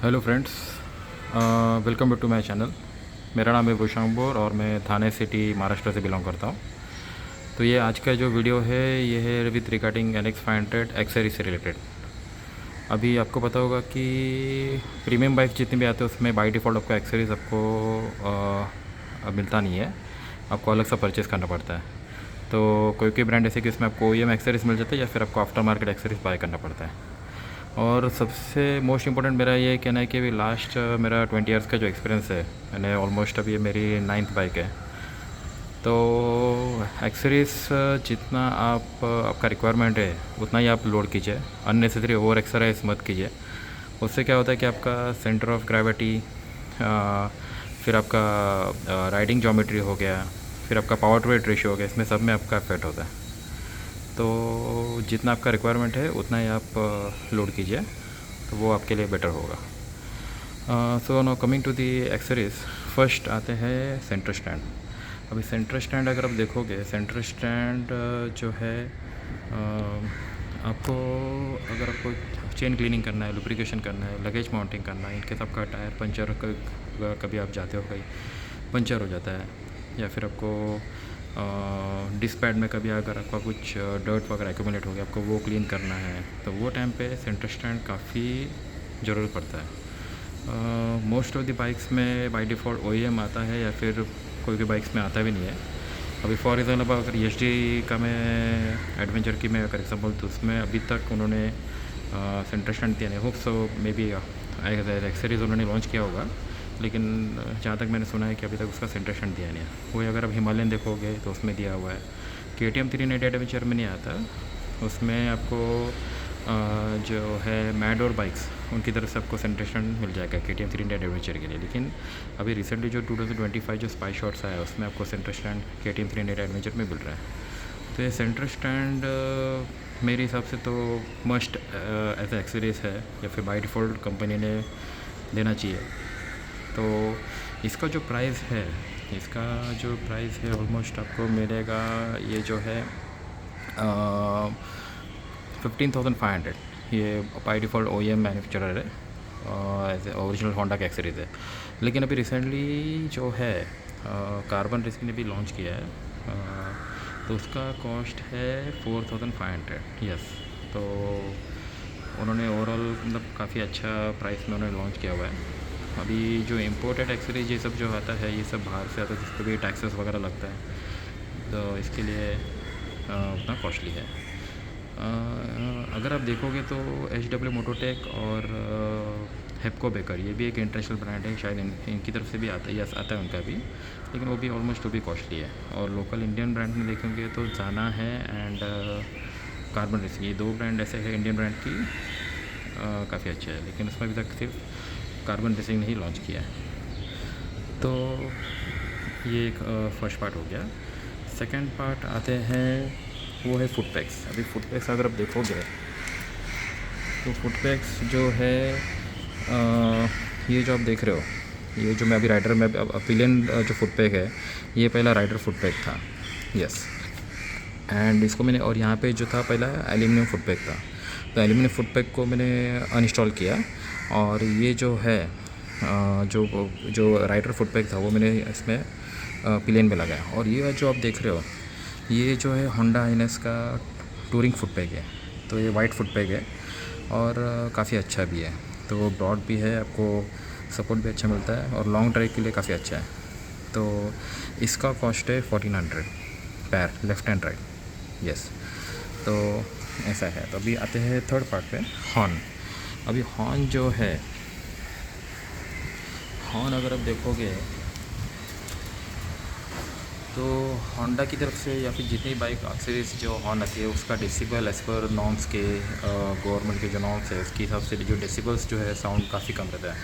Hello friends, welcome back to my channel. मेरा नाम है भूषांबोर और मैं थाने सिटी महाराष्ट्र से बिलोंग करता हूँ। तो ये आज का जो वीडियो है ये है विद रिगार्डिंग NX 500 एक्सेसरीज से रिलेटेड। अभी आपको पता होगा कि प्रीमियम बाइक जितनी भी आते हैं उसमें बाय डिफ़ॉल्ट आपको एक्सेसरीज आपको मिलता नहीं है, आपको अलग सा परचेज़ करना पड़ता है। तो कोई कोई ब्रांड ऐसे कि उसमें आपको OEM एक्सेसरीज मिल जाता है या फिर आपको आफ्टर मार्केट एक्सेसरीज बाय करना पड़ता है। और सबसे मोस्ट इम्पोर्टेंट मेरा ये कहना है कि अभी लास्ट मेरा 20 इयर्स का जो एक्सपीरियंस है, मैंने ऑलमोस्ट अभी ये मेरी 9th बाइक है। तो एक्सेसरीज जितना आपका रिक्वायरमेंट है उतना ही आप लोड कीजिए, अननेसेसरी ओवर एक्सरसाइज मत कीजिए। उससे क्या होता है कि आपका सेंटर ऑफ ग्रेविटी, फिर आपका राइडिंग ज्योमेट्री हो गया, फिर आपका पावर टू वेट रेशियो हो गया, इसमें सब में आपका इफेक्ट होता है। तो जितना आपका रिक्वायरमेंट है उतना ही आप लोड कीजिए, तो वो आपके लिए बेटर होगा। So now coming to the accessories, first आते हैं सेंटर स्टैंड। अभी सेंटर स्टैंड अगर आप देखोगे, सेंटर स्टैंड जो है आपको, अगर आपको चेन क्लीनिंग करना है, लुब्रिकेशन करना है, लगेज माउंटिंग करना है, इनकेस आपका टायर पंचर कभी आप जाते हो कहीं पंचर हो जाता है, या फिर आपको डिस्क पैड में कभी अगर आपका कुछ डर्ट वगैरह एक्यूमुलेट हो गया, आपको वो क्लीन करना है, तो वो टाइम पे सेंटर स्टैंड काफ़ी ज़रूरत पड़ता है। मोस्ट ऑफ द बाइक्स में बाय डिफ़ॉल्ट OEM आता है या फिर कोई भी बाइक्स में आता भी नहीं है। अभी फॉर एग्जाम्पल अगर ESD का मैं एडवेंचर की मैं अगर एग्जाम्पल, तो उसमें अभी तक उन्होंने सेंटर स्टैंड दिया नहीं। Hope so may be accessories उन्होंने लॉन्च किया होगा, लेकिन जहाँ तक मैंने सुना है कि अभी तक उसका सेंटर स्टैंड दिया नहीं है। वही अगर आप हिमालयन देखोगे तो उसमें दिया हुआ है। KTM 390 एडवेंचर में नहीं आता, उसमें आपको जो है मैड और बाइक्स उनकी तरफ से आपको सेंटर स्टैंड मिल जाएगा KTM 390 एडवेंचर के लिए। लेकिन अभी रिसेंटली जो 2025 जो स्पाई शॉट्स आया उसमें आपको सेंटर स्टैंड KTM 390 एडवेंचर में मिल रहा है। तो ये सेंटर स्टैंड मेरे हिसाब से तो मस्ट एज ए एक्सेसरीज है, या फिर बाय डिफ़ॉल्ट कंपनी ने देना चाहिए। तो इसका जो प्राइस है, ऑलमोस्ट आपको मिलेगा, ये जो है 15,500। ये बाई डिफ़ॉल्ट OEM मैन्युफैक्चरर है, एज ए ओरिजिनल होंडा का एक्सेसरीज है। लेकिन अभी रिसेंटली जो है कार्बन रेसिंग ने भी लॉन्च किया है, तो उसका कॉस्ट है 4,500। यस, तो उन्होंने ओवरऑल मतलब काफ़ी अच्छा प्राइस में उन्होंने लॉन्च किया हुआ है। अभी जो इम्पोर्टेड एक्सेसरीज ये सब जो आता है, ये सब बाहर से आता है, जिस पर भी टैक्सेस वगैरह लगता है, तो इसके लिए उतना कॉस्टली है। अगर आप देखोगे तो HW मोटोटेक और हेप्को बेकर, ये भी एक इंटरनेशनल ब्रांड है, शायद इनकी तरफ से भी आता है, यस आता है उनका भी, लेकिन वो भी ऑलमोस्ट वो भी कॉस्टली है। और लोकल इंडियन ब्रांड में देखेंगे तो जाना है एंड कार्बन रेसिंग, ये दो ब्रांड ऐसे है इंडियन ब्रांड की, काफ़ी अच्छे है, लेकिन उसमें अभी तक सिर्फ कार्बन रेसिंग ने ही लॉन्च किया है। तो ये एक फर्स्ट पार्ट हो गया। सेकंड पार्ट आते हैं, वो है फुट पैक्स। अभी फुट पैक्स अगर आप देखोगे तो फुट पैक्स जो है ये जो आप देख रहे हो, ये जो मैं अभी राइडर में अपिलियन जो फुट पैक है, ये पहला राइडर फुट पैक था। यस, एंड इसको मैंने, और यहाँ पे जो था पहला एल्यूमिनियम फुट पैक था, तो एल्यूमिनियम फुट पैक को मैंने अनइंस्टॉल किया, और ये जो है जो राइडर फुट पैक था वो मैंने इसमें पिलियन में लगाया। और ये जो आप देख रहे हो, ये जो है होंडा INS का टूरिंग फुट पैक है। तो ये वाइट फुट पैक है और काफ़ी अच्छा भी है, तो ब्रॉड भी है, आपको सपोर्ट भी अच्छा मिलता है, और लॉन्ग ड्राइव के लिए काफ़ी अच्छा है। तो इसका कॉस्ट है 1400 पैर, लेफ़्ट एंड राइट। यस, तो ऐसा है। तो अभी आते हैं थर्ड पार्ट पे, हॉर्न। अभी हॉर्न जो है, हॉर्न अगर आप देखोगे तो होंडा की तरफ से या फिर जितनी बाइक एक्सेसरीज जो हॉर्न आती है, उसका डेसिबल एज़ पर नॉर्म्स के, गवर्नमेंट के जो नॉर्म्स है उसके हिसाब से जो डेसिबल्स जो है साउंड काफ़ी कम रहता है।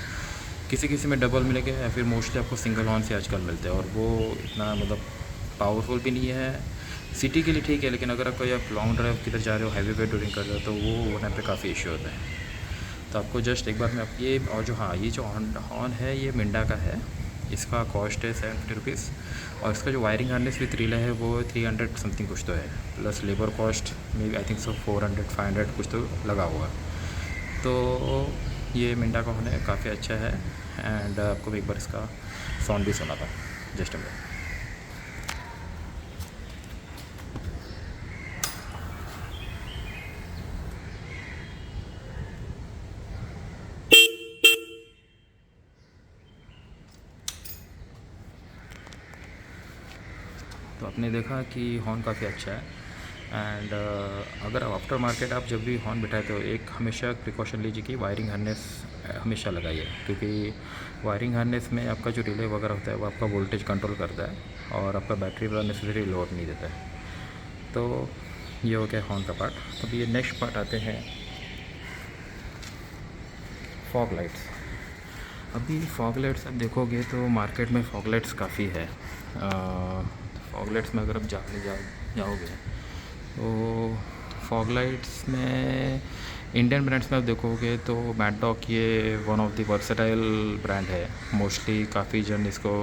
किसी किसी में डबल मिलेगा या फिर मोस्टली आपको सिंगल हॉर्न से आजकल मिलते हैं, और वो इतना मतलब पावरफुल भी नहीं है। सिटी के लिए ठीक है, लेकिन अगर आप लॉन्ग ड्राइव किधर जा रहे हो, हाईवे पे टूरिंग कर रहे हो, तो वो टाइम पे काफ़ी इशू होता है। तो आपको जस्ट एक बार में आप ये, और जो हाँ, ये जो हॉर्न है ये मिंडा का है, इसका कॉस्ट है 70 रुपीज़, और इसका जो वायरिंग हार्नेस विथ रिले है वो 300 समथिंग कुछ तो है, plus labour cost maybe I think so 400-500 कुछ तो लगा हुआ। तो ये मिंडा का हॉर्न है, काफ़ी अच्छा है। एंड आपको मैं एक बार इसका साउंड भी सुनाता हूँ, जस्ट अ मिनट। तो आपने देखा कि हॉर्न काफ़ी अच्छा है। एंड अगर आप आफ्टर मार्केट आप जब भी हॉर्न बिठाते हो, एक हमेशा प्रिकॉशन लीजिए कि वायरिंग हार्नेस हमेशा लगाइए, क्योंकि वायरिंग हार्नेस में आपका जो रिले वगैरह होता है वो आपका वोल्टेज कंट्रोल करता है और आपका बैटरी वाला नेसेसरी लोड नहीं देता है। तो ये हो गया हॉर्न का पार्ट। अब ये नेक्स्ट पार्ट आते हैं फॉग लाइट्स। अभी फॉग लाइट्स आप देखोगे तो मार्केट में फॉग लाइट्स काफ़ी है। फॉग लाइट्स में अगर आप जाओगे तो फॉग लाइट्स में इंडियन ब्रांड्स में आप देखोगे तो मैडॉक ये one of the versatile brand है। मोस्टली काफ़ी जन इसको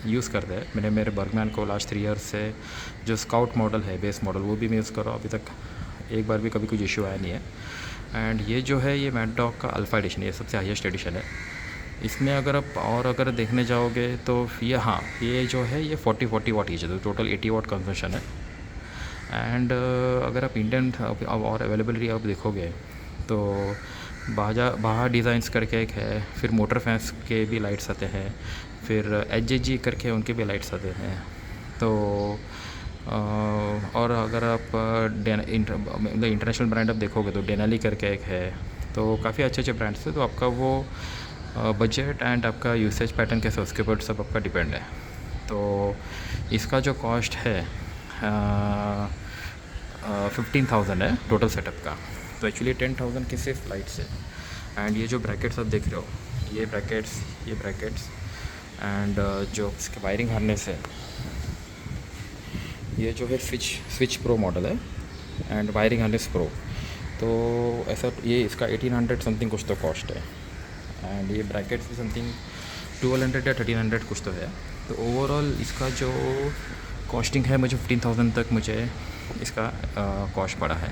यूज़ करते हैं। मैंने मेरे बर्गमैन को लास्ट 3 ईयर्स से जो स्काउट मॉडल है, बेस मॉडल, वो भी मैं यूज़ कर रहा हूँ। अभी तक एक बार भी कभी कुछ इशू आया नहीं है। एंड ये जो है ये मैडॉक का अल्फ़ा एडिशन, ये सबसे हाईएस्ट एडिशन है। इसमें अगर देखने जाओगे तो ये, हाँ, ये जो है ये 40 वाट ईच है, तो टोटल 80 वाट कंजम्पशन है। एंड अगर आप इंडियन और अवेलेबिलिटी आप देखोगे तो बाहा डिज़ाइंस करके एक है, फिर मोटर फैंस के भी लाइट्स आते हैं, फिर एच करके उनके भी लाइट्स आते हैं। तो और अगर आप मतलब इंटरनेशनल ब्रांड आप देखोगे तो डेनाली करके एक है। तो काफ़ी अच्छे अच्छे ब्रांड्स है। तो आपका वो बजट एंड आपका यूसेज पैटर्न कैसे, उसके ऊपर सब आपका डिपेंड है। तो इसका जो कॉस्ट है 15,000 है टोटल सेटअप का। तो एक्चुअली 10,000 की सिर्फ लाइट्स है। एंड ये जो ब्रैकेट्स आप देख रहे हो, ये ब्रैकेट्स एंड जो इसके वायरिंग हार्नेस है, ये जो है स्विच प्रो मॉडल है एंड वायरिंग हार्नेस प्रो। तो ऐसा ये इसका 1800 समथिंग कुछ तो कॉस्ट है। एंड ये ब्रैकेट्स भी समथिंग 1200 या 1300 कुछ तो है। तो ओवरऑल इसका जो कॉस्टिंग है मुझे 15,000 तक मुझे इसका कॉस्ट पड़ा है।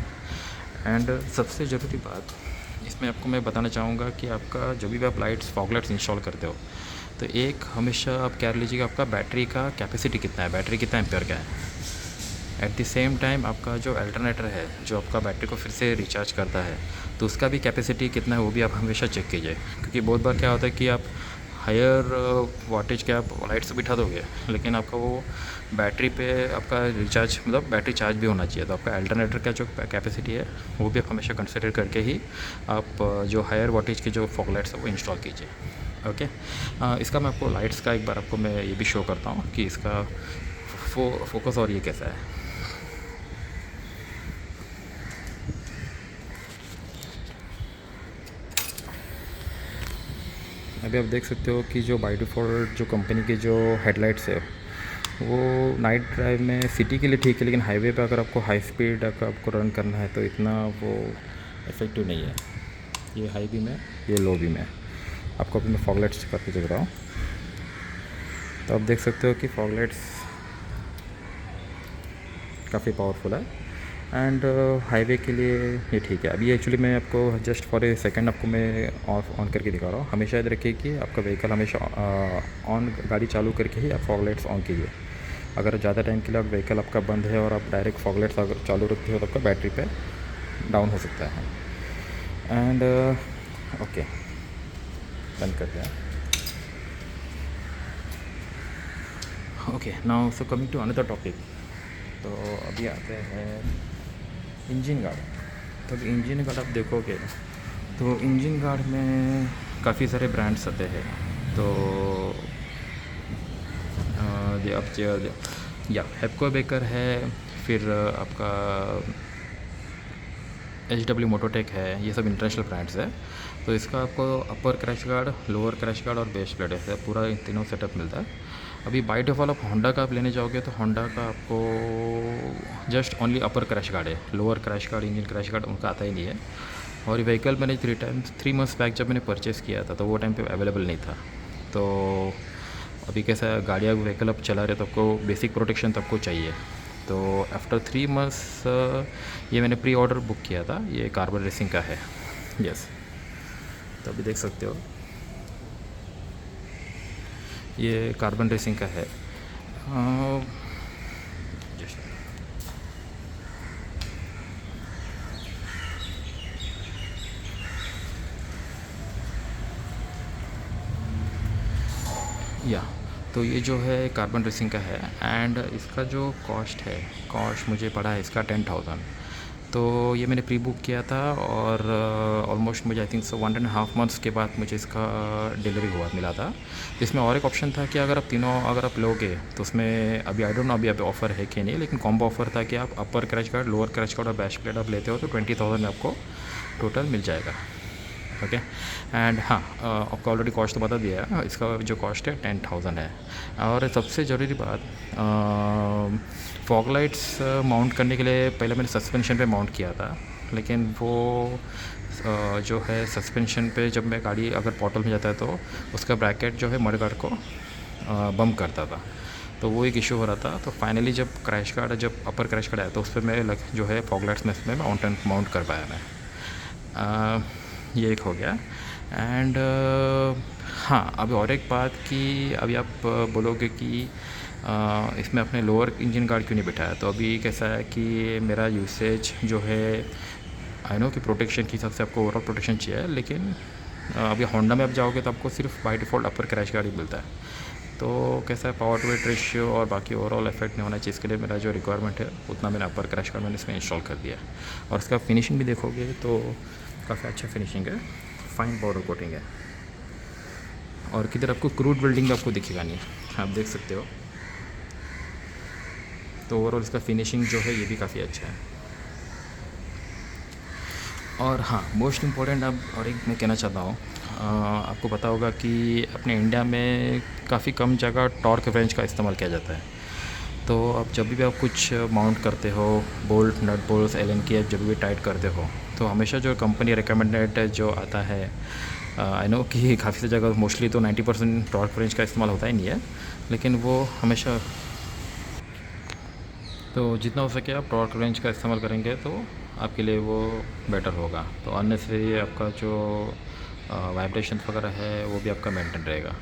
एंड सबसे ज़रूरी बात इसमें आपको मैं बताना चाहूँगा कि आपका जब भी आप फॉग लाइट्स इंस्टॉल करते हो तो एक हमेशा आप क्या लीजिएगा, आपका बैटरी का कैपेसिटी कितना है, बैटरी कितना एम्पेयर का है। एट द सेम टाइम आपका जो अल्टरनेटर है जो आपका बैटरी को फिर से रिचार्ज करता है, तो उसका भी कैपेसिटी कितना है वो भी आप हमेशा चेक कीजिए। क्योंकि बहुत बार क्या होता है कि आप हायर वाटेज के आप लाइट्स बिठा दोगे, लेकिन आपका वो बैटरी पे आपका रिचार्ज, मतलब बैटरी चार्ज भी होना चाहिए। तो आपका अल्टरनेटर का जो कैपेसिटी है वो भी आप हमेशा कंसिडर करके ही आप जो हायर वाटेज के जो फॉग लाइट्स है वो इंस्टॉल कीजिए। ओके। इसका मैं आपको लाइट्स का एक बार आपको मैं ये भी शो करता हूँ कि इसका फोकस और ये कैसा है। अभी आप देख सकते हो कि जो बाय डिफ़ॉल्ट जो कंपनी की जो हेडलाइट्स है वो नाइट ड्राइव में सिटी के लिए ठीक है, लेकिन हाईवे पे अगर आपको हाई स्पीड अगर आपको रन करना है तो इतना वो इफ़ेक्टिव नहीं है। ये हाई बीम है, ये लो बीम है। आपको अभी मैं फॉग लाइट्स करके दिख रहा हूँ। तो आप देख सकते हो कि फॉग लाइट्स काफ़ी पावरफुल है एंड हाईवे के लिए ये ठीक है। अभी एक्चुअली मैं आपको जस्ट फॉर ए सेकंड आपको मैं ऑन करके दिखा रहा हूँ। हमेशा याद रखिए कि आपका व्हीकल हमेशा गाड़ी चालू करके ही आप फॉग लाइट्स ऑन कीजिए। अगर ज़्यादा टाइम के लिए आप व्हीकल आपका बंद है और आप डायरेक्ट फॉग लाइट्स अगर चालू रखते हो तो आपका बैटरी पे डाउन हो सकता है। एंड ओके, बंद करते हैं। Okay, now so coming to another topic. तो अभी आते हैं इंजन गार्ड। तो इंजन गार्ड आप देखोगे तो इंजन गार्ड में काफ़ी सारे ब्रांड्स आते हैं। तो या हेपको बेकर है, फिर आपका HW मोटोटेक है, ये सब इंटरनेशनल ब्रांड्स है। तो इसका आपको upper crash guard, lower crash guard और बेस प्लेट है, पूरा इन तीनों सेटअप मिलता है। अभी बाय डिफ़ॉल्ट आप होंडा का आप लेने जाओगे तो होंडा का आपको जस्ट ओनली अपर क्रैश गार्ड है, lower crash guard, engine crash guard उनका आता ही नहीं है। और ये व्हीकल मैंने 3 मंथ्स बैक जब मैंने परचेज़ किया था तो वो टाइम पे अवेलेबल नहीं था। तो अभी कैसा है, गाड़ियाँ व्हीकल आप चला रहे तो आपको बेसिक प्रोटेक्शन तो आपको चाहिए। तो आफ्टर 3 मंथ्स ये मैंने प्री ऑर्डर बुक किया था, ये कार्बन रेसिंग का है। यस। तो अभी देख सकते हो ये कार्बन रेसिंग का है। या तो ये जो है कार्बन रेसिंग का है एंड इसका जो कॉस्ट मुझे पड़ा है इसका 10,000। तो ये मैंने प्री बुक किया था और ऑलमोस्ट मुझे आई थिंक सो 1.5 मंथ्स के बाद मुझे इसका डिलीवरी मिला था। तो इसमें और एक ऑप्शन था कि अगर आप लोगे तो उसमें अभी आई डोंट नो अभी ऑफ़र है कि नहीं, लेकिन कॉम्बो ऑफ़र था कि आप upper crash guard, lower crash guard और बैश प्लेट आप लेते हो तो 20,000 में आपको टोटल मिल जाएगा। ओके एंड हाँ, आपको ऑलरेडी कॉस्ट तो बता दिया है, इसका जो कॉस्ट है 10,000 है। और सबसे ज़रूरी बात, फॉग लाइट्स माउंट करने के लिए पहले मैंने सस्पेंशन पे माउंट किया था, लेकिन वो जो है सस्पेंशन पे जब मैं गाड़ी अगर पोर्टल में जाता है तो उसका ब्रैकेट जो है मडगार्ड को बम्प करता था, तो वो एक इशू हो रहा था। तो फाइनली जब अपर क्रैश गार्ड आया तो उस पर मैं जो है फॉग लाइट्स में माउंट कर पाया मैं। ये एक हो गया एंड हाँ, अभी और एक बात कि अभी आप बोलोगे कि इसमें अपने लोअर इंजन गार्ड क्यों नहीं बिठाया। तो अभी कैसा है कि मेरा यूसेज जो है, आई नो कि प्रोटेक्शन के हिसाब से आपको ओवरऑल प्रोटेक्शन चाहिए, लेकिन अभी होंडा में आप जाओगे तो आपको सिर्फ by default upper crash guard ही मिलता है। तो कैसा है, पावर टू वेट रेशियो और बाकी ओवरऑल इफेक्ट नहीं होना चाहिए, इसके लिए मेरा जो रिक्वायरमेंट है उतना मैंने अपर क्रैश गार्ड मैंने इसमें इंस्टॉल कर दिया। और इसका फिनिशिंग भी देखोगे तो काफ़ी अच्छा फिनिशिंग है, फाइन पाउडर कोटिंग है और किधर आपको क्रूड वेल्डिंग भी आपको दिखेगा नहीं, आप देख सकते हो। तो ओवरऑल इसका फिनिशिंग जो है ये भी काफ़ी अच्छा है। और हाँ, मोस्ट इम्पॉर्टेंट अब और एक मैं कहना चाहता हूँ, आपको पता होगा कि अपने इंडिया में काफ़ी कम जगह टॉर्क रेंज का इस्तेमाल किया जाता है। तो अब जब भी आप कुछ माउंट करते हो, बोल्ट नट बोल्ट्स एलन की जब भी टाइट करते हो, तो हमेशा जो कंपनी रिकमेंडेड जो आता है, आई नो कि काफ़ी सी जगह मोस्टली तो 90% टॉर्क रेंज का इस्तेमाल होता ही नहीं है, लेकिन वो हमेशा, तो जितना हो सके आप टॉर्क रेंज का इस्तेमाल करेंगे तो आपके लिए वो बेटर होगा। तो अननेसेसरी आपका जो वाइब्रेशन वगैरह है वो भी आपका मेंटेन रहेगा।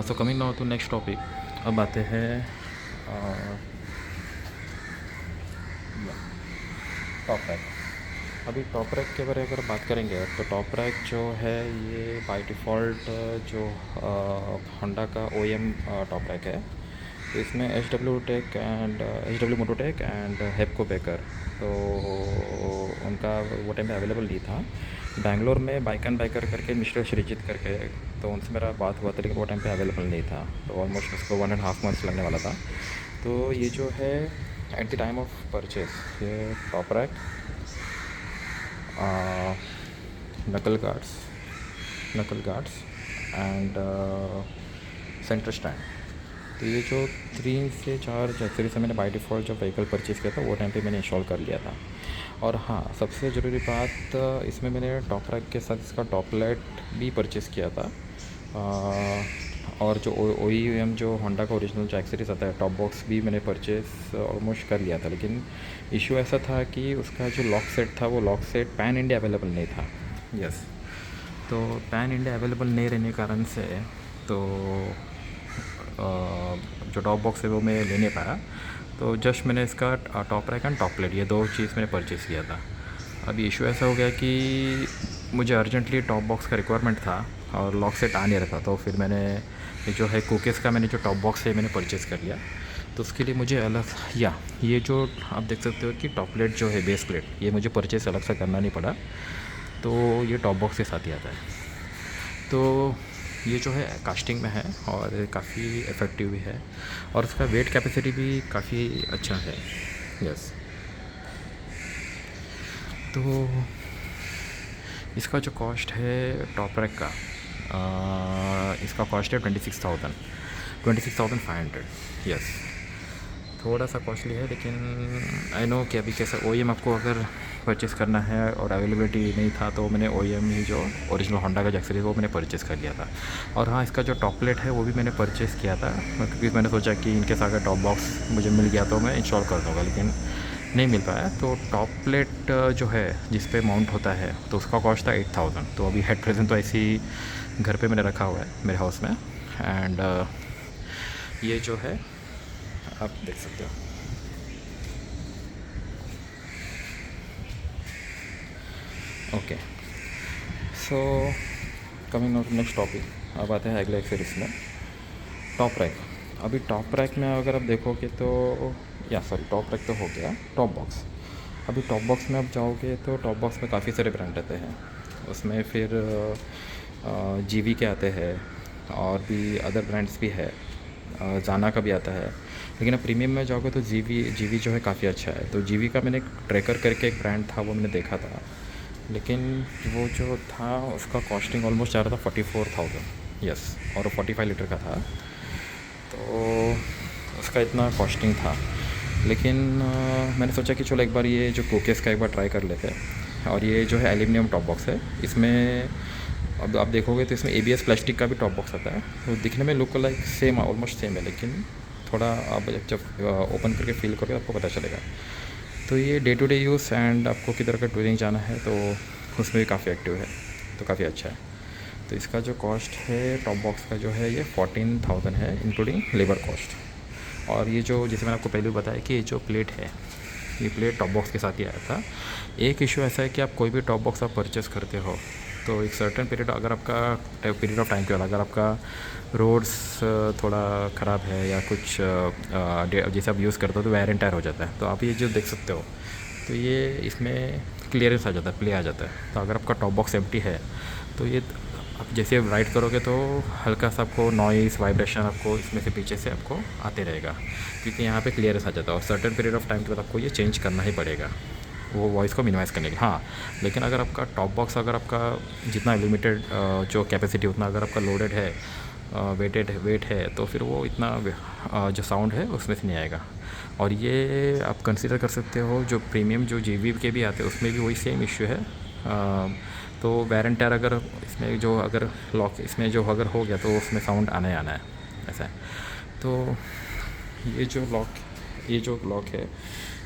So coming now to next topic, अब आते हैं टॉप रैक। अभी टॉप रैक के बारे में अगर बात करेंगे तो टॉप रैक जो है ये बाय डिफ़ॉल्ट जो होंडा का OEM टॉप रैक है। तो इसमें एच डब्ल्यू मोटोटेक एंड हेपको बेकर, तो उनका वो टाइम पे अवेलेबल नहीं था। बैंगलोर में बाइक एंड बाइकर करके मिस्टर श्रीजीत करके, तो उनसे मेरा बात हुआ था, लेकिन वो टाइम पे अवेलेबल नहीं था, तो ऑलमोस्ट उसको 1.5 मंथ्स लगने वाला था। तो ये जो है at the time of purchase, ये टॉप रैक, नकल गार्ड्स एंड सेंटर स्टैंड, तो ये जो 3 से 4 एक्सेसरीज से मैंने बाय डिफ़ॉल्ट जब व्हीकल परचेज़ किया था वो टाइम पे मैंने इंस्टॉल कर लिया था। और हाँ, सबसे ज़रूरी बात, इसमें मैंने टॉप रैक के साथ इसका टॉप लाइट भी परचेज़ किया था। और जो OEM जो होंडा का ओरिजिनल जो एक्सेसरीज आता है, टॉप बॉक्स भी मैंने परचेज़ ऑलमोस्ट कर लिया था, लेकिन इशू ऐसा था कि उसका जो लॉक सेट था वो lock set pan India available नहीं था। यस, तो पैन इंडिया अवेलेबल नहीं रहने के कारण से तो जो टॉप बॉक्स है वो मैं ले नहीं पाया। तो जस्ट मैंने इसका top rack and top plate, ये 2 चीज़ मैंने परचेज़ किया था। अभी इशू ऐसा हो गया कि मुझे अर्जेंटली टॉप बॉक्स का रिक्वायरमेंट था और लॉक सेट आ नहीं रहा था, तो फिर मैंने जो है कुकीज़ का मैंने जो टॉप बॉक्स है मैंने परचेज़ कर लिया। तो उसके लिए मुझे अलग, या ये जो आप देख सकते हो कि टॉप प्लेट जो है, बेस प्लेट, ये मुझे परचेज़ अलग से करना नहीं पड़ा, तो ये टॉप बॉक्स के साथ ही आता है। तो ये जो है कास्टिंग में है और काफ़ी इफ़ेक्टिव भी है और उसका वेट कैपेसिटी भी काफ़ी अच्छा है। यस, तो इसका जो कॉस्ट है टॉप रैक का, इसका कॉस्ट है 26,500। यस, थोड़ा सा कॉस्टली है, लेकिन आई नो कि अभी कैसा OEM आपको अगर परचेज़ करना है और अवेलेबिलिटी नहीं था, तो मैंने OEM ही जो ओरिजिनल होंडा का जो एक्सेसरीज वो मैंने परचेज़ कर लिया था। और हाँ, इसका जो टॉप प्लेट है वो भी मैंने परचेज़ किया था, क्योंकि मैंने सोचा कि इनके साथ अगर टॉप बॉक्स मुझे मिल गया तो मैं इंस्टॉल कर दूँगा, लेकिन नहीं मिल पाया। तो टॉप प्लेट जो है जिस पे माउंट होता है तो उसका कॉस्ट था 8000। तो अभी हेड प्रेजेंट तो ऐसी घर पे मैंने रखा हुआ है मेरे हाउस में। एंड ये जो है आप देख सकते हो। Okay, so coming now to next topic. अब आते हैं अगले एक्सरसाइज में, टॉप रैक। अभी टॉप रैक में अगर आप देखोगे तो या सॉरी टॉप रैक तो हो गया, टॉप बॉक्स। अभी टॉप बॉक्स में आप जाओगे तो टॉप बॉक्स में काफ़ी सारे ब्रांड आते हैं। उसमें फिर जीवी के आते हैं और भी अदर ब्रांड्स भी है, जाना का भी आता है। लेकिन अब प्रीमियम में जाओगे तो जीवी जो है काफ़ी अच्छा है। तो जीवी का मैंने एक ट्रैकर करके एक ब्रांड था, वो मैंने देखा था। लेकिन वो जो था उसका कॉस्टिंग ऑलमोस्ट जा रहा था 44,000, यस, और वो 45 लीटर का था। तो उसका इतना कॉस्टिंग था। लेकिन मैंने सोचा कि चलो एक बार ये जो कोकेस का एक बार ट्राई कर लेते हैं। और ये जो है एल्यूमिनियम टॉप बॉक्स है। इसमें अब आप देखोगे तो इसमें ABS प्लास्टिक का भी टॉप बॉक्स आता है। तो दिखने में look like same, almost same है, लेकिन थोड़ा आप जब ओपन करके फील करोगे आपको पता चलेगा। तो ये day to day use and आपको किधर का टूरिंग जाना है तो उसमें भी काफ़ी एक्टिव है, तो काफ़ी अच्छा है। तो इसका जो कॉस्ट है टॉप बॉक्स का जो है ये 14,000 है, इंक्लूडिंग लेबर कॉस्ट। और ये जो जैसे मैंने आपको पहले बताया कि ये जो प्लेट है, ये प्लेट टॉप बॉक्स के साथ ही आया था। एक इशू ऐसा है कि आप कोई भी टॉप बॉक्स आप परचेस करते हो तो एक सर्टेन पीरियड, अगर आपका पीरियड ऑफ टाइम के बाद अगर आपका रोड्स थोड़ा ख़राब है या कुछ जैसे आप यूज़ करते हो तो वेयर एंड टायर हो जाता है। तो आप ये जो देख सकते हो तो ये इसमें क्लियरेंस आ जाता है, प्ले आ जाता है। तो अगर आपका टॉप बॉक्स एम्प्टी है तो ये आप जैसे राइड करोगे तो हल्का सा आपको नॉइस वाइब्रेशन आपको इसमें से पीछे से आपको आते रहेगा, क्योंकि यहाँ पे क्लियरेंस आ जाता है। और सर्टेन पीरियड ऑफ टाइम के बाद आपको ये चेंज करना ही पड़ेगा वो वॉइस को मिनिमाइज़ करने के लिए। हाँ, लेकिन अगर आपका टॉप बॉक्स अगर आपका जितना लिमिटेड जो कैपेसिटी उतना अगर आपका लोडेड है, वेट है, तो फिर वो इतना जो साउंड है उसमें से नहीं आएगा। और ये आप कंसिडर कर सकते हो जो प्रीमियम जो जीवी के भी आते हैं उसमें भी वही सेम इश्यू है। तो वेयर एंड टायर अगर इसमें जो अगर लॉक इसमें जो अगर हो गया तो उसमें साउंड आना ही आना है, ऐसा है। तो ये जो लॉक है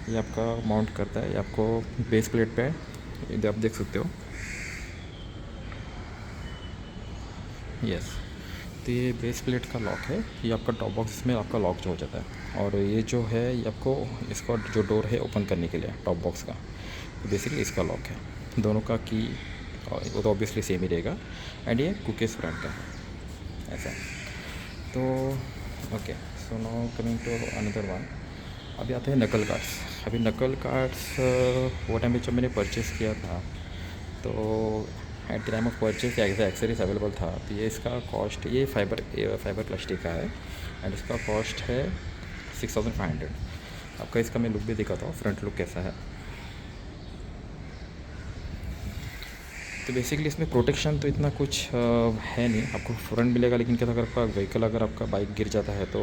ये आपका माउंट करता है, ये आपको बेस प्लेट पे ये आप देख सकते हो, यस। तो ये बेस प्लेट का लॉक है, ये आपका टॉप बॉक्स में आपका लॉक जो हो जाता है। और ये जो है ये आपको इसका जो डोर है ओपन करने के लिए टॉप बॉक्स का, तो बेसिकली इसका लॉक है। दोनों का की वो तो ऑब्वियसली सेम ही रहेगा। एंड ये कुकीज़ ब्रांड का है, ऐसा। तो okay, so now coming to another one. अभी आते हैं नकल कार्ड्स। अभी नकल कार्ड्स वो टाइम पे जब मैंने परचेज़ किया था तो at the time of purchase accessories available था। तो ये इसका कॉस्ट, ये फाइबर प्लास्टिक का है एंड इसका कॉस्ट है 6500। आपका इसका मैं लुक भी दिखाता हूँ, फ्रंट लुक कैसा है। तो बेसिकली इसमें प्रोटेक्शन तो इतना कुछ है नहीं, आपको फ्रंट मिलेगा। लेकिन क्या अगर आपका व्हीकल अगर आपका बाइक गिर जाता है तो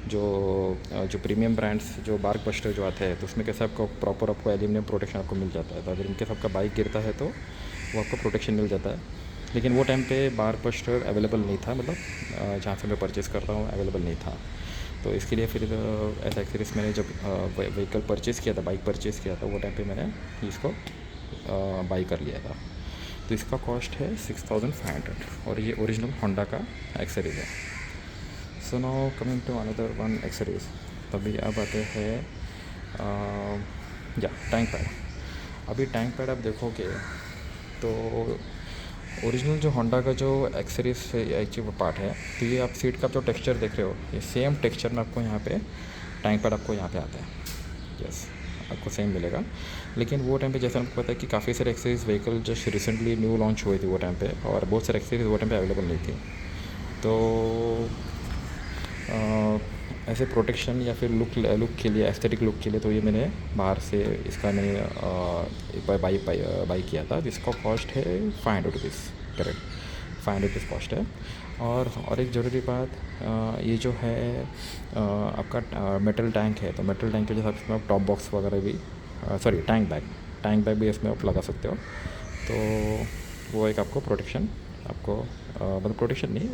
जो प्रीमियम ब्रांड्स जो बार्क बस्टर जो आते हैं तो उसमें कैसे आपको प्रॉपर आपको एल्यूमिनियम प्रोटेक्शन आपको मिल जाता है। तो अगर इनकेस आपका बाइक गिरता है तो वो आपको प्रोटेक्शन मिल जाता है। लेकिन वो टाइम पे बार्क बस्टर अवेलेबल नहीं था, मतलब जहाँ से मैं परचेज़ करता हूँ अवेलेबल नहीं था। तो इसके लिए फिर ऐसा एक्सपीरियंस मैंने जब व्हीकल परचेज़ किया था, बाइक परचेज़ किया था, वो टाइम पे मैंने इसको बाई कर लिया था। तो इसका कॉस्ट है 6500 और ये ओरिजिनल होंडा का एक्सरीज है। So now coming to another one accessories. तभी अब आते हैं या टैंक पैड। अभी टैंक पैड आप देखोगे तो ओरिजिनल जो होंडा का जो एक्सरीज एक्चुअली पार्ट है, तो ये आप सीट का जो टेक्सचर देख रहे हो ये सेम टेक्सचर में आपको यहाँ पे टैंक पैड आपको यहाँ पे आता है, यस, आपको सेम मिलेगा। लेकिन वो टाइम पे जैसे आपको पता है कि काफ़ी सारे एक्सरीज vehicle just recently new launch हुए थे वो टाइम पे, और बहुत सारे एक्सरीज वो टाइम पे अवेलेबल नहीं थी। तो ऐसे प्रोटेक्शन या फिर लुक के लिए, एस्थेटिक लुक के लिए, तो ये मैंने बाहर से इसका मैंने एक बार बाई किया था, जिसका कॉस्ट है 500 रुपीज़, करेक्ट 500 रुपीज़ कॉस्ट है। और एक ज़रूरी बात, ये जो है आपका मेटल टैंक है, तो मेटल टैंक के जैसे इसमें आप टॉप बॉक्स वगैरह भी सॉरी टैंक बैग भी इसमें आप लगा सकते हो। तो वो एक आपको प्रोटेक्शन आपको मतलब प्रोटेक्शन नहीं,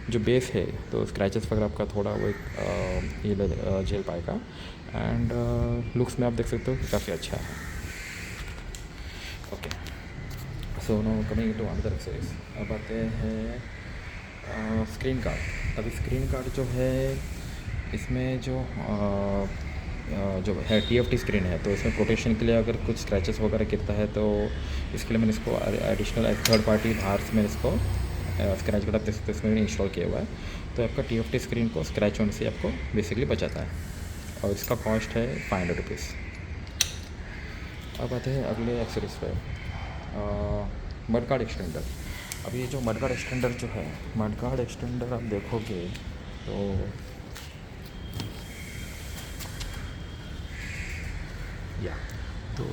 जो बेस है तो स्क्रैचेस वगैरह आपका थोड़ा वो एक ये झेल पाएगा। एंड लुक्स में आप देख सकते हो कि काफ़ी अच्छा है। Okay, so now coming to another accessories. अब आते हैं स्क्रीन गार्ड। अभी स्क्रीन गार्ड जो है इसमें जो है TFT स्क्रीन है, तो इसमें प्रोटेक्शन के लिए अगर कुछ स्क्रैचेस वगैरह गिरता है तो इसके लिए मैंने इसको एडिशनल थर्ड पार्टी बाहर से मैंने इसको स्क्रैच गार्ड आप देख सकते हो इसमें इंस्टॉल किया हुआ है। तो आपका TFT स्क्रीन को स्क्रैच होने से आपको बेसिकली बचाता है, और इसका कॉस्ट है 500 रुपीज़। अब आते हैं अगले एक्सेसरीज पे, मड गार्ड एक्सटेंडर। अब ये जो मड गार्ड एक्सटेंडर जो है, मड गार्ड एक्सटेंडर आप देखोगे तो या तो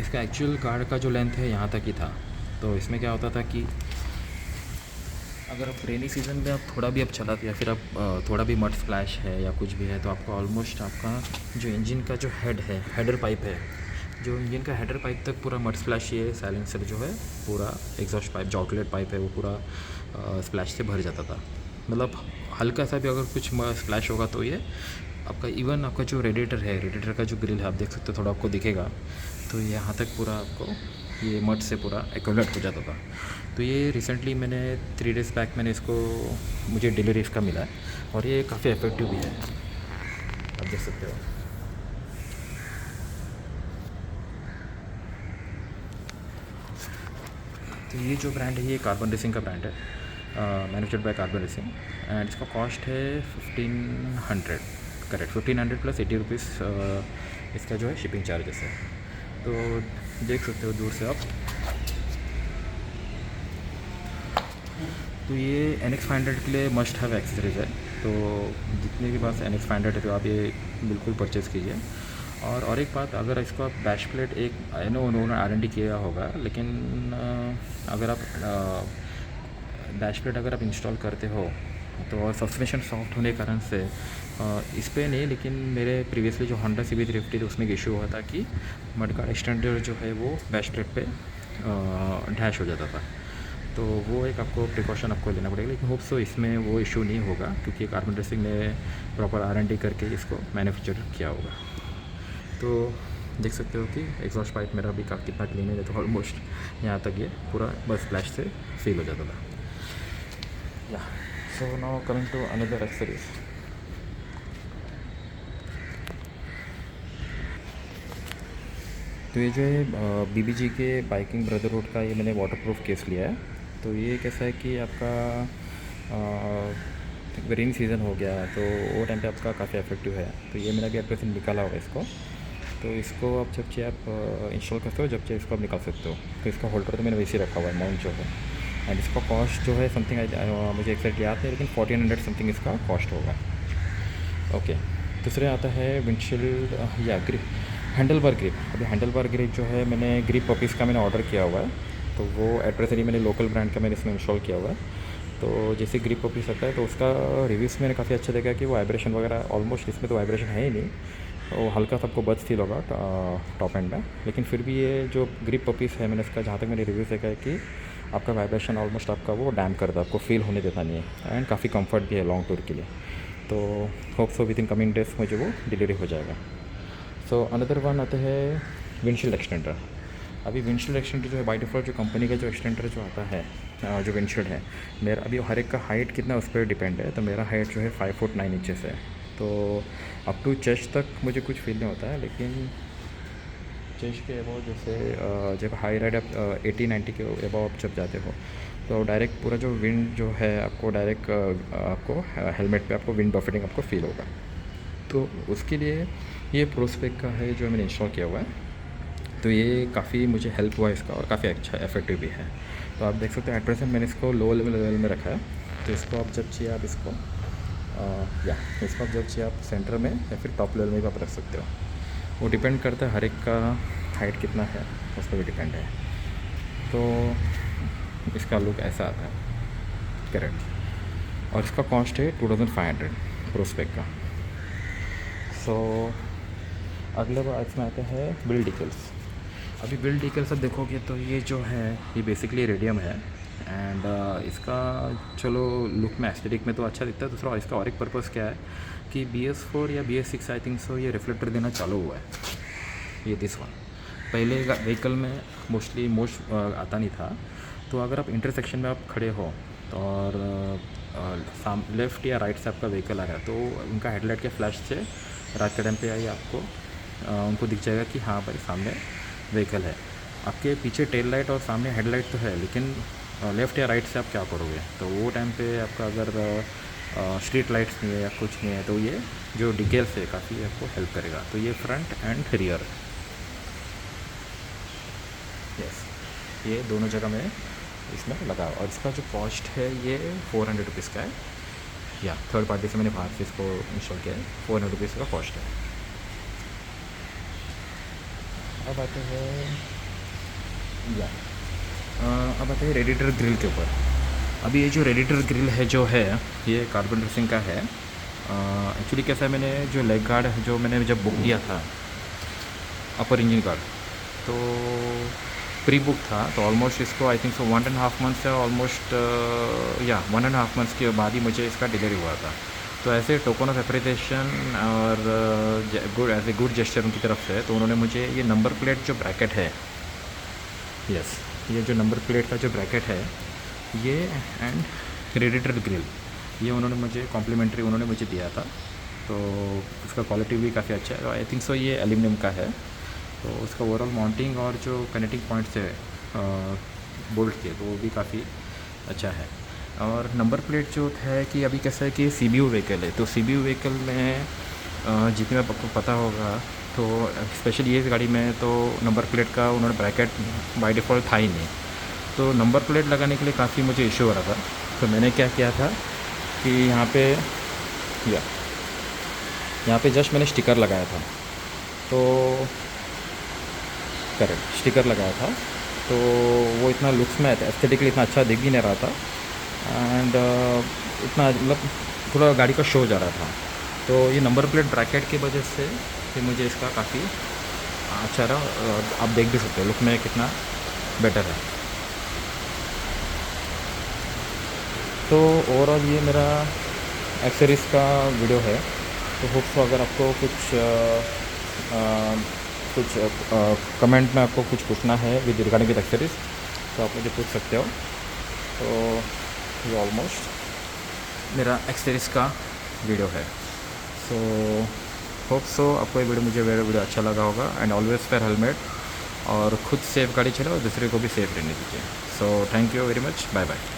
इसका एक्चुअल गार्ड का जो लेंथ है यहाँ तक ही था। तो इसमें क्या होता था कि अगर आप रेनी सीज़न में आप थोड़ा भी आप चलाते या फिर आप थोड़ा भी मड स्प्लैश है या कुछ भी है, तो आपको ऑलमोस्ट आपका जो इंजन का जो हेड है, हेडर पाइप है, जो इंजन का हेडर पाइप तक पूरा मड स्प्लैश, ये साइलेंसर जो है पूरा एग्जॉस्ट पाइप जो आउटलेट पाइप है वो पूरा स्प्लैश से भर जाता था। मतलब हल्का सा भी अगर कुछ स्प्लैश होगा तो ये आपका इवन आपका जो रेडिएटर है, रेडिएटर का जो ग्रिल है आप देख सकते हो, थोड़ा आपको दिखेगा, तो यहाँ तक पूरा आपको ये मड से पूरा एक्यूमुलेट हो जाता था। तो ये रिसेंटली मैंने 3 डेज़ बैक मैंने इसको, मुझे डिलीवरी इसका मिला है, और ये काफ़ी इफेक्टिव भी है, आप देख सकते हो। तो ये जो ब्रांड है ये कार्बन रेसिंग का ब्रांड है, manufactured by carbon racing, and इसका कॉस्ट है 1500, करेक्ट 1500 प्लस 80 रुपीज़ इसका जो है शिपिंग चार्जेस है। तो देख सकते हो दूर से आप, तो ये NX500 के लिए मस्ट हैव एक्सेसरीज है। तो जितने के पास NX500 है तो आप ये बिल्कुल परचेज़ कीजिए। और एक बात, अगर इसको आप बैश प्लेट, एक आई नो उन्होंने R&D किया होगा, लेकिन अगर आप बैश प्लेट अगर आप इंस्टॉल करते हो तो सस्पेंशन सॉफ्ट होने के कारण से इस पे नहीं, लेकिन मेरे प्रीवियसली जो होंडा CB350 थी उसमें एक इशू हुआ था कि मड गार्ड एक्सटेंडर जो है वो बैश प्लेट पे डैश हो जाता था। तो वो एक आपको प्रिकॉशन आपको लेना पड़ेगा, लेकिन होप सो इसमें वो इशू नहीं होगा, क्योंकि कार्बन रेसिंग ने प्रॉपर R&D करके इसको मैन्युफैक्चर किया होगा। तो देख सकते हो कि एग्जॉस्ट पाइप मेरा भी कितना क्लीन है, तो ऑलमोस्ट यहाँ तक ये पूरा बस स्प्लैश से फील हो जाता था। या so now coming to another accessories. तो ये जो है BBG के बाइकिंग ब्रदरहुड का ये मैंने वाटरप्रूफ केस लिया है। तो ये कैसा है कि आपका रेनी सीज़न हो गया तो वो टाइम पे आपका काफ़ी इफेक्टिव है। तो ये मेरा भी एप्रेस निकाला हुआ है इसको। तो इसको आप जब चाहिए आप इंस्टॉल करते हो, जब चाहिए इसको आप निकाल सकते हो। तो इसका होल्डर तो मैंने वैसे ही रखा हुआ है, माउंट जो है, एंड इसका कॉस्ट जो है समथिंग मुझे एक्सैक्ट याद नहीं, लेकिन 1400 समथिंग इसका कॉस्ट होगा। ओके, दूसरे आता है विंडशील्ड या ग्रिप, हैंडल बार ग्रिप। अभी हैंडल बार ग्रिप जो है मैंने ग्रिप पपीज़ का मैंने ऑर्डर किया हुआ है, तो वो एड्रेसरी मैंने लोकल ब्रांड का मैंने इसमें इंस्टॉल किया हुआ है। तो जैसे ग्रिप पपीज़ आता है तो उसका रिव्यूज़ मैंने काफ़ी अच्छा देखा कि वो वाइब्रेशन वगैरह ऑलमोस्ट, इसमें तो वाइब्रेशन है ही नहीं, वो हल्का सा आपको बज फील होगा टॉप एंड में, लेकिन फिर भी ये जो ग्रिप पपीज़ है मैंने इसका जहाँ तक मैंने रिव्यूज़ देखा है कि आपका वाइब्रेशन ऑलमोस्ट आपका वो डैम करता है, आपको फील होने देता नहीं है, एंड काफ़ी कंफर्ट भी है लॉन्ग टूर के लिए। तो hope so with in coming days मुझे वो डिलीवरी हो जाएगा। सो अनदर वन आते हैं विंडशील्ड एक्सटेंडर। अभी विंडशील्ड एक्सटेंडर जो है बाय डिफ़ॉल्ट जो कंपनी का जो एक्सटेंडर जो आता है, जो विंडशील्ड है, मेरा अभी हर एक का हाइट कितना उस पर डिपेंड है। तो मेरा हाइट जो है 5 फुट 9 इंचेस है, तो अप टू चेस्ट तक मुझे कुछ फील नहीं होता है, लेकिन चेस्ट के अबाव जैसे जब हाई राइड आप 80-90 के अबाव आप जब जाते हो तो डायरेक्ट पूरा जो विंड जो है आपको डायरेक्ट आपको हेलमेट पे आपको विंड बफेटिंग आपको फील होगा। तो उसके लिए ये प्रोस्पेक का है जो मैंने इंस्टॉल किया हुआ है। तो ये काफ़ी मुझे हेल्प हुआ इसका, और काफ़ी अच्छा इफेक्टिव भी है। तो आप देख सकते हो एट प्रेजेंट मैंने इसको लो लेवल में रखा है। तो इसको आप जब चाहिए आप इसको इसको आप जब चाहिए आप सेंटर में या फिर टॉप लेवल में भी आप रख सकते हो। वो डिपेंड करता है हर एक का हाइट कितना है उस पर भी डिपेंड है। तो इसका लुक ऐसा आता है, करेक्ट, और इसका कॉस्ट है 2500 प्रोस्पेक का। सो अगले बार इसमें आते हैं बिल्ड डिटेल्स। अभी बिल्ड डिटेल्स आप देखोगे तो ये जो है ये बेसिकली रेडियम है, एंड इसका चलो लुक में एस्थेटिक में तो अच्छा दिखता है। दूसरा इसका और एक पर्पज़ क्या है कि BS4 या BS6 आई थिंक सो ये रिफ्लेक्टर देना चालू हुआ है, ये दिस वन। पहले व्हीकल में मोस्ट आता नहीं था। तो अगर आप इंटरसेक्शन में आप खड़े हो तो और लेफ़्ट या राइट से आपका व्हीकल आ रहा है तो उनका हेडलाइट के फ्लैश से रात के टाइम पे आई आपको उनको दिख जाएगा कि हाँ भाई सामने व्हीकल है। आपके पीछे टेल लाइट और सामने हेडलाइट तो है, लेकिन लेफ़्ट या राइट से आप क्या करोगे? तो वो टाइम पे आपका अगर स्ट्रीट लाइट्स नहीं है या कुछ नहीं है तो ये जो डिटेल्स है काफ़ी आपको हेल्प करेगा। तो ये फ्रंट एंड रियर, यस, ये दोनों जगह में इसमें लगा। और इसका जो कॉस्ट है ये 400 रुपीज़ का है, या थर्ड पार्टी से मैंने बाहर से इसको इंस्टॉल किया है। 400 रुपीज़ का कॉस्ट है। अब आते हैं अब आते हैं रेडिएटर ग्रिल के ऊपर। अभी ये जो रेडिएटर ग्रिल है जो है ये कार्बन ड्रेसिंग का है। एक्चुअली कैसा है, मैंने जो लेग गार्ड जो मैंने जब बुक किया था अपर इंजन गार्ड तो प्री बुक था, तो ऑलमोस्ट इसको आई थिंक सो 1.5 मंथ से ऑलमोस्ट 1.5 मंथ्स के बाद ही मुझे इसका डिलीवरी हुआ था। तो ऐसे टोकन ऑफ एप्रिसिएशन और good as a good gesture उनकी तरफ से तो उन्होंने मुझे ये नंबर प्लेट जो ब्रैकेट है, यस, ये जो नंबर प्लेट का जो ब्रैकेट है ये एंड रेडिएटर ग्रिल ये उन्होंने मुझे कॉम्प्लीमेंट्री उन्होंने मुझे दिया था। तो इसका क्वालिटी भी काफ़ी अच्छा है। आई थिंक सो ये एल्यूमिनियम का है। तो उसका ओवरऑल माउंटिंग और जो कनेक्टिंग पॉइंट्स है बोल्ट के तो वो भी काफ़ी अच्छा है। और नंबर प्लेट जो है कि अभी कैसा है कि CBU व्हीकल है, तो CBU व्हीकल में जितने आपको पता होगा तो स्पेशली ये गाड़ी में तो नंबर प्लेट का उन्होंने ब्रैकेट बाय डिफ़ॉल्ट था ही नहीं। तो नंबर प्लेट लगाने के लिए काफ़ी मुझे इशू हो रहा था। तो मैंने क्या किया था कि यहाँ पे जस्ट मैंने स्टिकर लगाया था। तो करेक्ट स्टिकर लगाया था, तो वो इतना लुक्स में एस्थेटिकली इतना अच्छा दिख भी नहीं रहा था एंड इतना मतलब थोड़ा गाड़ी का शो जा रहा था। तो ये नंबर प्लेट ब्रैकेट की वजह से फिर मुझे इसका काफ़ी अच्छा रहा। आप देख भी सकते हो लुक में कितना बेटर है। तो ओवरऑल ये मेरा एक्सेसरीज़ का वीडियो है। तो होप सो अगर आपको कुछ कमेंट में आपको कुछ पूछना है विद रिगार्डिंग विद एक्सेसरीज़ तो आप मुझे पूछ सकते हो। तो ये ऑलमोस्ट मेरा एक्सेसरीज़ का वीडियो है। सो होप सो आपको ये वीडियो अच्छा लगा होगा। एंड ऑलवेज वेयर हेलमेट और खुद सेफ गाड़ी चलाओ और दूसरे को भी सेफ रहने दीजिए। So thank you very much, bye bye.